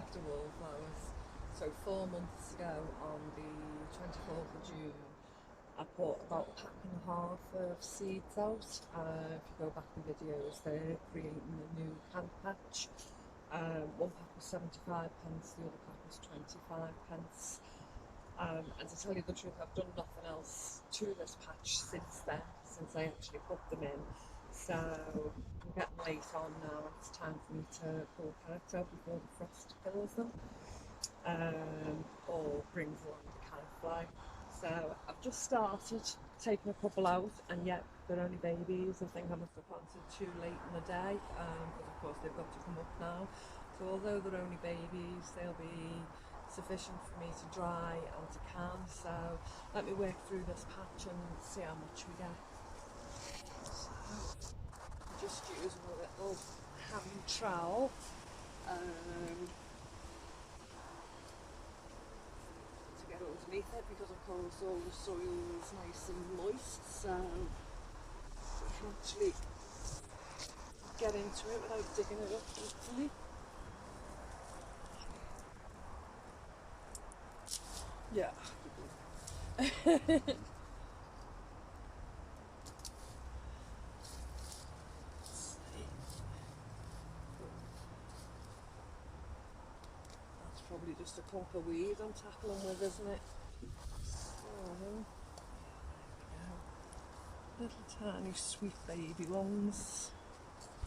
after wallflowers. So 4 months ago, on the 24th of June, I put about a pack and a half of seeds out. If you go back in videos, they're creating a new can patch. One pack was 75 pence, the other pack was 25 pence. And to tell you the truth, I've done nothing else to this patch since then, since I actually put them in. So I'm getting late on now, it's time for me to pull carrots out before the frost kills them, or brings along the carrot fly. So I've just started taking a couple out, and yet they're only babies. I think I must have planted too late in the day, because of course they've got to come up now. So although they're only babies, they'll be sufficient for me to dry and to can. So let me work through this patch and see how much we get. So I'm just using a little hand trowel. To get underneath it, because of course all the soil is nice and moist, so you can actually get into it without digging it up easily. Yeah. That's probably just a clump of weed I'm tackling with, isn't it? So, little tiny sweet baby ones,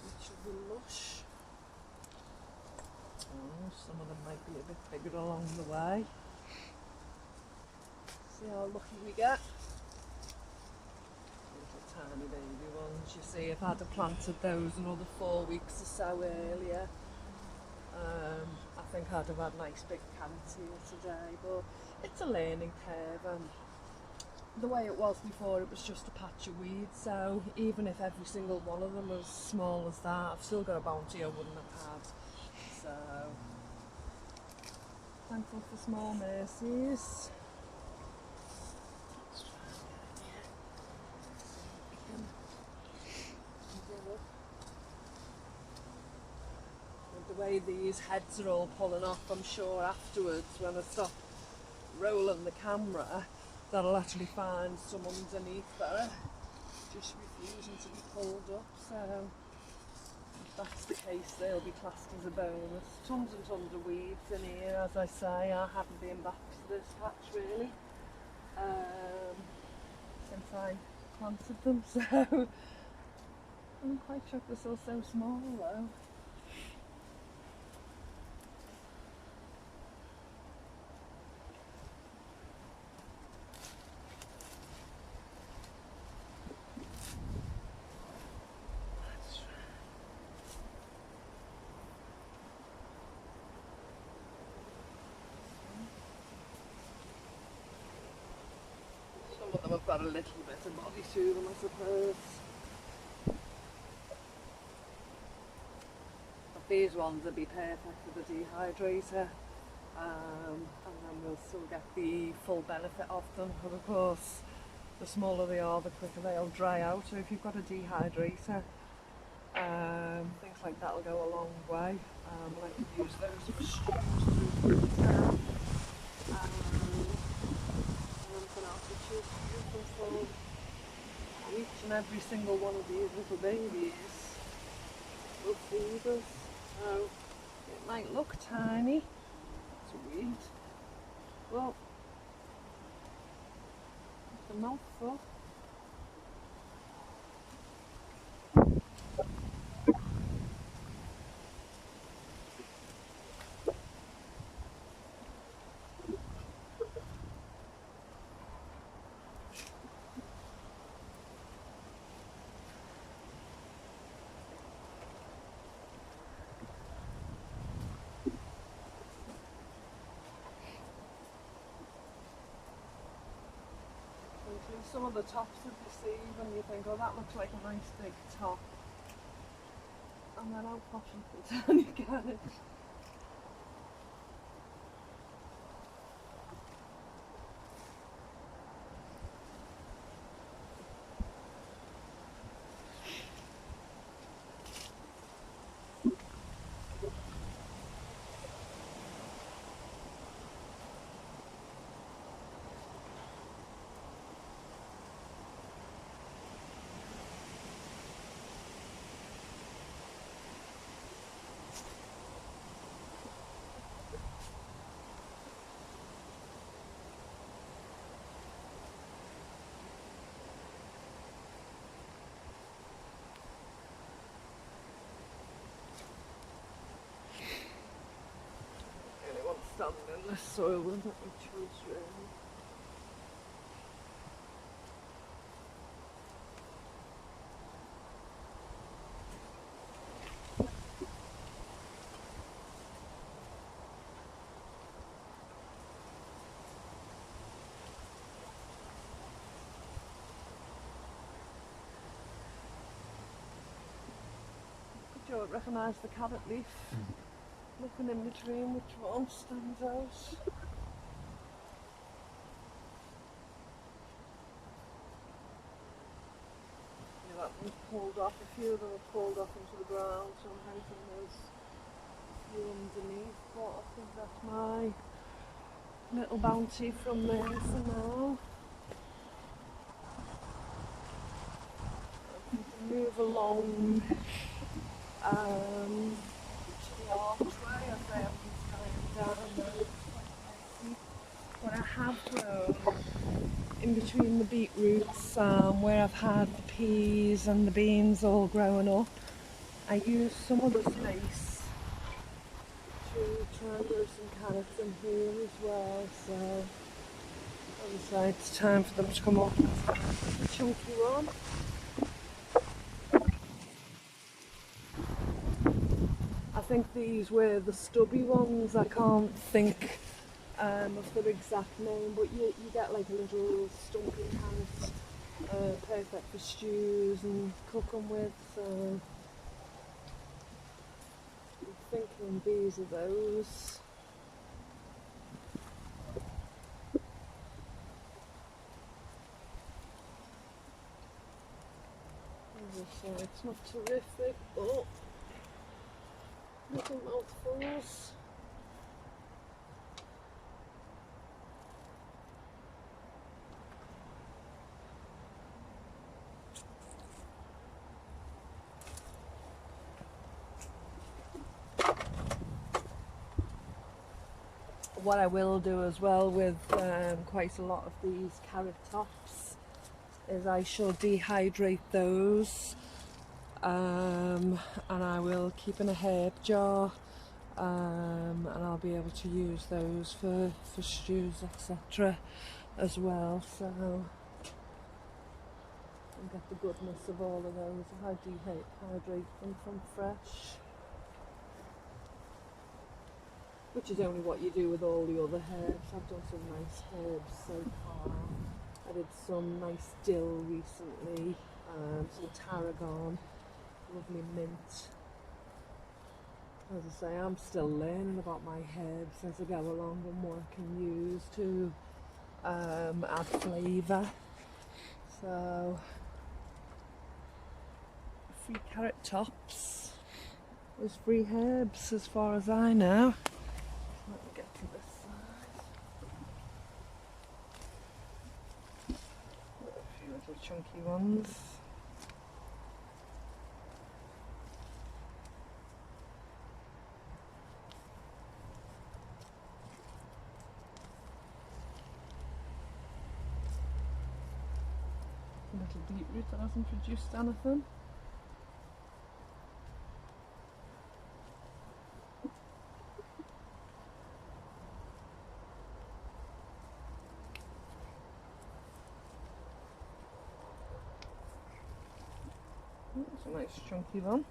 which will be lush. Oh, some of them might be a bit bigger along the way. See how lucky we get. Little tiny baby ones. You see, if I'd have planted those another 4 weeks or so earlier, I think I'd have had nice big carrots here today. But it's a learning curve, and the way it was before, it was just a patch of weeds. So even if every single one of them was as small as that, I've still got a bounty I wouldn't have had. So thankful for small mercies. The way these heads are all pulling off, I'm sure afterwards when I stop rolling the camera, that'll actually find some underneath that are just refusing to be pulled up. So if that's the case, they'll be classed as a bonus. Tons and tons of weeds in here, as I say. I haven't been back to this patch really since I planted them, so I'm quite shocked they're still so small though. Some of them have got a little bit of body to them, I suppose. But these ones would be perfect for the dehydrator, and then we'll still get the full benefit of them. But of course, the smaller they are, the quicker they'll dry out. So if you've got a dehydrator, things like that will go a long way. I can use those for stews through for each and every single one of these little babies will feed us. So it might look tiny, it's weird. Well, it's a mouthful. Some of the tops that you see, when you think, oh, that looks like a nice big top, and then I'll pop up the tiny carrot. the soil wasn't my choice really. Do you recognise the carrot leaf? Looking in between which one stands out. Yeah, that one's pulled off. A few of them are pulled off into the ground, so I'm hoping there's a few underneath, but I think that's my little bounty from there for now. I can move along to the archway as I am going down there. What I have grown in between the beetroots, where I've had the peas and the beans all growing up, I used some of the space to try and grow some carrots in here as well, so obviously it's time for them to come up. The chunky one. I think these were the stubby ones. I can't think of their exact name, but you get like a little stumpy carrot, perfect for stews and cooking with, so I'm thinking these are those. So it's not terrific, but little mouthfuls. What I will do as well with quite a lot of these carrot tops is I shall dehydrate those, and I will keep in a herb jar, and I'll be able to use those for stews, etc. as well, so and get the goodness of all of those if I dehydrate them from fresh. Which is only what you do with all the other herbs. I've done some nice herbs so far. I did some nice dill recently, some tarragon, lovely mint. As I say, I'm still learning about my herbs as I go along and what I can use to add flavour. So, free carrot tops was free herbs as far as I know. Let me get to this side. A few little chunky ones. A little beetroot that hasn't produced anything. That's a nice chunky one.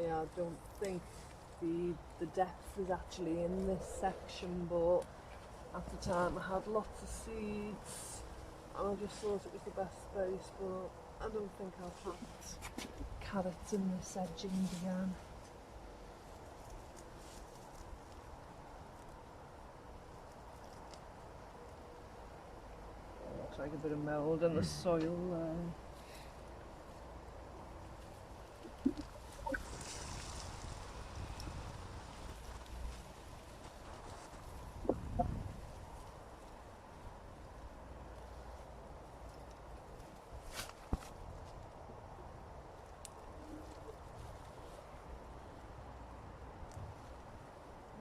Yeah, I don't think the depth is actually in this section, but at the time I had lots of seeds and I just thought it was the best space, but I don't think I'll plant carrots in this edging again. Looks like a bit of mould in the soil there.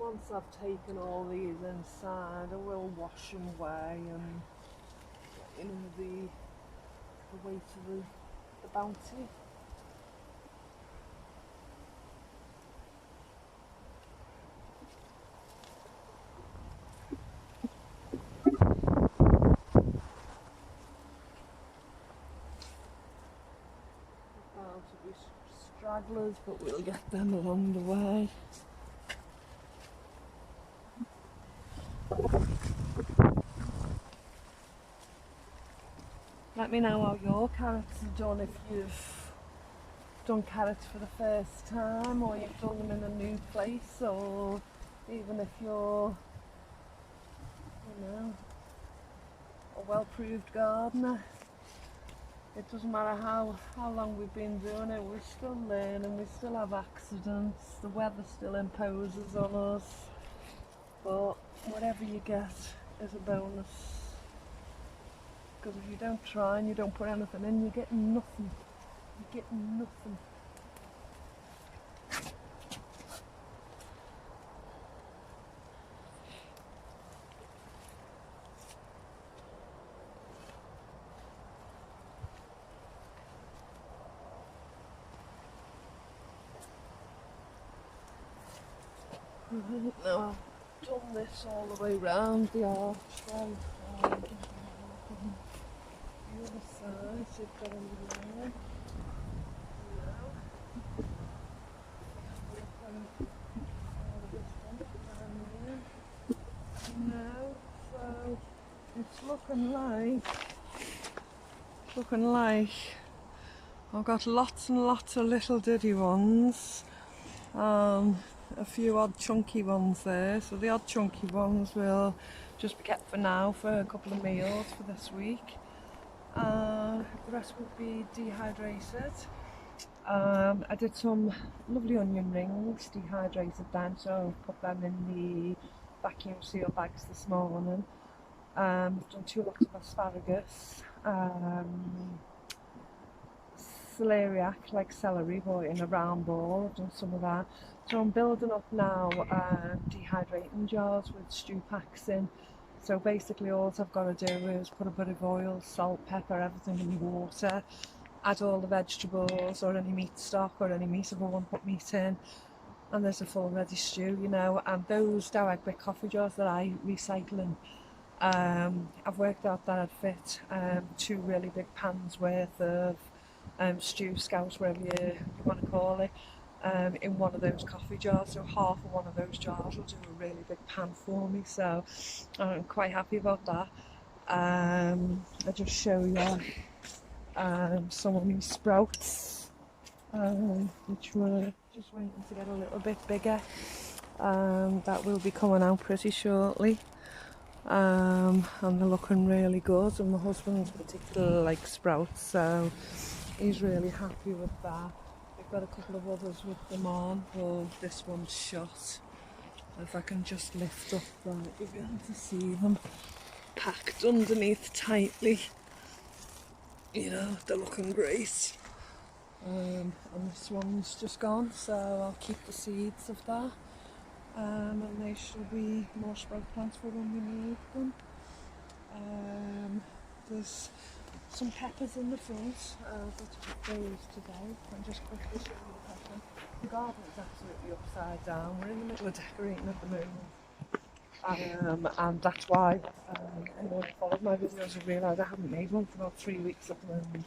Once I've taken all these inside, I will wash them away and the weight of the bounty. Bound to be stragglers, but we'll get them along the way. Let me know how your carrots are done, if you've done carrots for the first time, or you've done them in a new place, or even if you're, you know, a well-proved gardener. It doesn't matter how long we've been doing it, we're still learning, we still have accidents, the weather still imposes on us, but whatever you get is a bonus. Because if you don't try and you don't put anything in, you're getting nothing. You're getting nothing. Right, now I've done this all the way round the arch, right, the other side, so you've got a line. Now, so it's looking like I've got lots and lots of little diddy ones. A few odd chunky ones there, so the odd chunky ones will just be kept for now for a couple of meals for this week. The rest will be dehydrated. I did some lovely onion rings, dehydrated them, so I put them in the vacuum seal bags this morning. I've done 2 lots of asparagus, celeriac, like celery, but in a round ball. I've done some of that. So I'm building up now dehydrating jars with stew packs in. So basically all I've got to do is put a bit of oil, salt, pepper, everything in the water, add all the vegetables or any meat stock or any meat if I want to put meat in, and there's a full ready stew, you know. And those Dow-Egg coffee jars that I recycling, I've worked out that I'd fit 2 really big pans worth of stew, scouse, whatever you want to call it, in one of those coffee jars. So half of one of those jars will do a really big pan for me, so I'm quite happy about that. I'll just show you some of these sprouts, which were just waiting to get a little bit bigger. That will be coming out pretty shortly. And they're looking really good, and my husband's particularly likes sprouts, so he's really happy with that. We've got a couple of others with them on, but this one's shut. If I can just lift up that, you'll be able to see them packed underneath tightly. You know, they're looking great. And this one's just gone, so I'll keep the seeds of that. And there should be more sprout plants for when we need them. There's some peppers in the front. I'll go to put those today. And just quickly show you the pepper. The garden is absolutely upside down. We're in the middle of decorating at the moment. And that's why anyone who followed my videos have realised I haven't made one for about 3 weeks at the moment.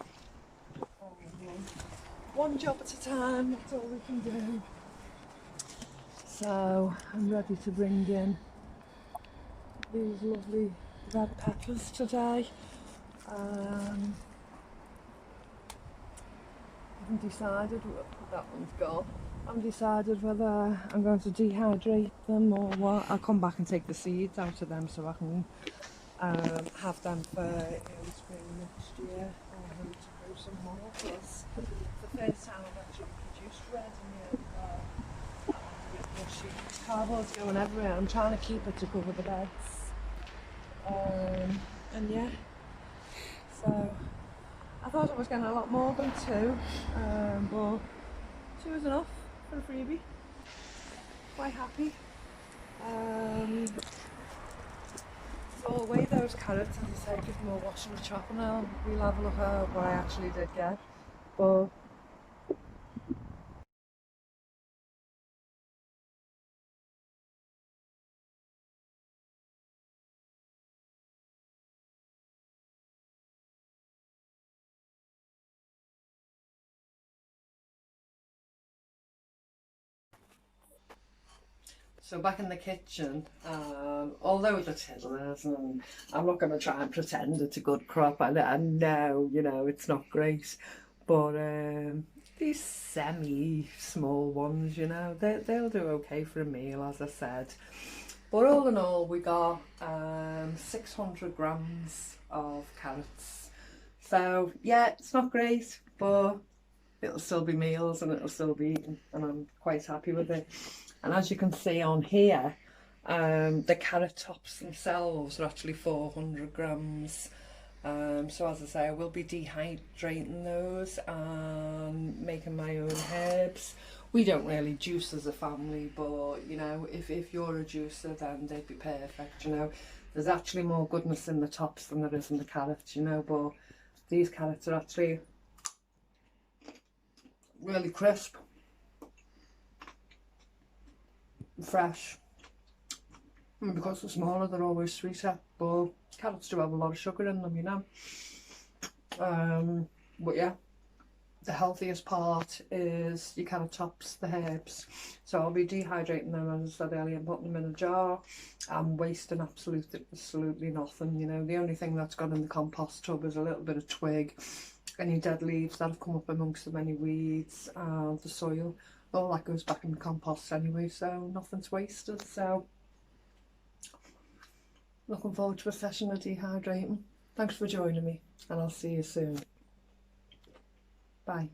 One job at a time, that's all we can do. So I'm ready to bring in these lovely red peppers today. I haven't decided, that one's gone. I haven't decided whether I'm going to dehydrate them or what. I'll come back and take the seeds out of them so I can have them for early spring next year. I'm going to grow some more, because the first time I've actually produced red in the cardboard's going everywhere. I'm trying to keep it to cover the beds. And yeah, so I thought I was getting a lot more than 2, but 2 is enough for a freebie. Quite happy. throw away those carrots, as I say, give them a wash and a chop, and we'll have a look at what I actually did get. But so back in the kitchen, although the tiddlers, and I'm not going to try and pretend it's a good crop, I know, you know, it's not great, but these semi-small ones, you know, they'll do okay for a meal, as I said. But all in all, we got 600 grams of carrots. So yeah, it's not great, but it'll still be meals and it'll still be eaten, and I'm quite happy with it. And as you can see on here, the carrot tops themselves are actually 400 grams. So as I say, I will be dehydrating those and making my own herbs. We don't really juice as a family, but you know, if you're a juicer, then they'd be perfect, you know. There's actually more goodness in the tops than there is in the carrots, you know, but these carrots are actually really crisp, fresh, and because they're smaller, they're always sweeter, but carrots do have a lot of sugar in them, you know. But yeah, the healthiest part is your carrot tops, the herbs. So I'll be dehydrating them, as I said earlier, and putting them in a jar. I'm wasting absolutely nothing, you know. The only thing that's gone in the compost tub is a little bit of twig, any dead leaves that have come up amongst the many weeds, and the soil. All that goes back in the compost anyway, so nothing's wasted. So looking forward to a session of dehydrating. Thanks for joining me, and I'll see you soon. Bye.